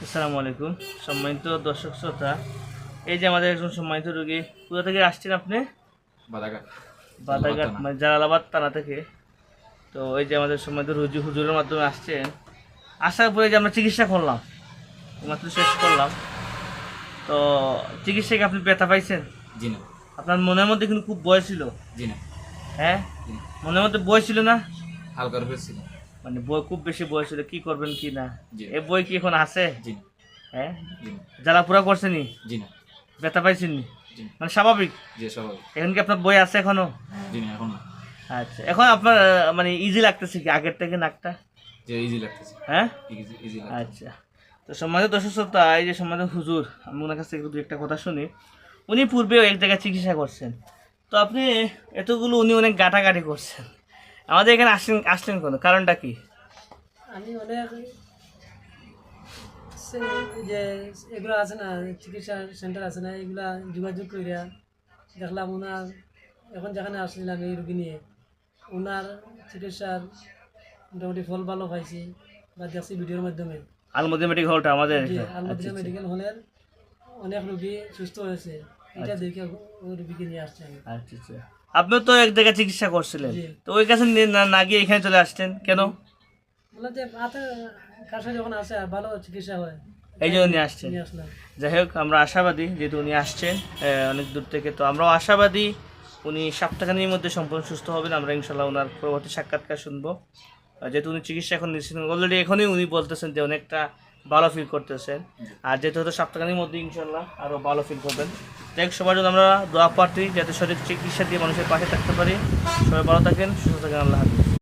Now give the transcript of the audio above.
আসসালামু আলাইকুম সম্মানিত দর্শক শ্রোতা। এই যে আমাদের একজন সম্মানিত রোগী, কোথা থেকে আসছেন আপনি? বাদাঘাট বাদাঘাট মানে জালালাবাদ থানা থেকে। তো এই যে আমাদের সম্মানিত হুজুরের মাধ্যমে আসছেন। আসার পরে যে আমরা চিকিৎসা করলাম, মাত্র শেষ করলাম। তো চিকিৎসাকে আপনি ব্যথা পাইছেন? জি না। আপনার মনের মধ্যে কিন্তু খুব ভয় ছিল। জি না। হ্যাঁ, জি না। মনের মধ্যে ভয় ছিল না? হালকার উপর ছিল। মানে বই খুব বেশি বই ছিল, কি করবেন কি না। জি। এই বই কি এখন আছে? জি না। হ্যাঁ, জি না। জ্বালা পুরা করছেনি? জি না। ব্যথা পাইছেনি? জি না। মানে স্বাভাবিক? জি স্বাভাবিক। এখন কি আপনার বই আছে এখনো? জি না, এখন না। আচ্ছা, এখন আপনার মানে ইজি লাগতেছে কি আগের থেকে নাকটা? যে ইজি লাগতেছে। হ্যাঁ, ইজি লাগতেছে। আচ্ছা। তো সম্মানিত দর্শক শ্রোতা, এই যে সম্মানিত হুজুর, আমি ওনার কাছ থেকে দু একটা কথা শুনি। উনি পূর্বেও এক জায়গায় চিকিৎসা করছেন। তো আপনি এতগুলো উনি অনেক গাঁটাগাঁটি করছেন, আমাদের এখানে আসলেন কেন, কারণটা কি? আমি অনেক যে এগুলো আছে না, চিকিৎসা সেন্টার আছে না, এগুলা যোগাযোগ করিয়া দেখলাম ওনার এখন যেখানে আসছিলাম এই রুগী নিয়ে, ওনার চিকিৎসার মোটামুটি ফল ভালো পাইছি বা দেখছি ভিডিওর মাধ্যমে। আলমদি মেডিকেল হলটা আমাদের যে এখানে। আলমদিয়া আচ্ছা, মেডিকেল হলের অনেক রুগী সুস্থ হয়েছে, এটা দেখে ওই রুগীকে নিয়ে আসছি আমি। আচ্ছা আচ্ছা। আপনিও তো এক জায়গায় চিকিৎসা করছিলেন, জি। তো ওই কাছে না গিয়ে এখানে চলে আসছেন কেন? বললাম যে হাতে কাছে যখন আসে আর ভালো চিকিৎসা হয়, এই জন্য নিয়ে আসছেন। নিয়ে আসলাম। যাই হোক, আমরা আশাবাদী যেহেতু উনি আসছেন অনেক দূর থেকে, তো আমরাও আশাবাদী উনি সপ্তাহখানির মধ্যে সম্পূর্ণ সুস্থ হবেন। আমরা ইনশাল্লাহ ওনার পরবর্তী সাক্ষাৎকার শুনবো। যেহেতু উনি চিকিৎসা এখন নিচ্ছেন, অলরেডি এখনই উনি বলতেছেন যে অনেকটা ভালো ফিল করতেছেন। আর যেহেতু হয়তো সপ্তাহখানির মধ্যে ইনশাল্লাহ আরও ভালো ফিল করবেন। যাই হোক, সবার জন্য আমরা দোয়া প্রার্থী যাতে সঠিক চিকিৎসা দিয়ে মানুষের পাশে থাকতে পারি। সবাই ভালো থাকেন, সুস্থ থাকেন। আল্লাহ হাফিজ।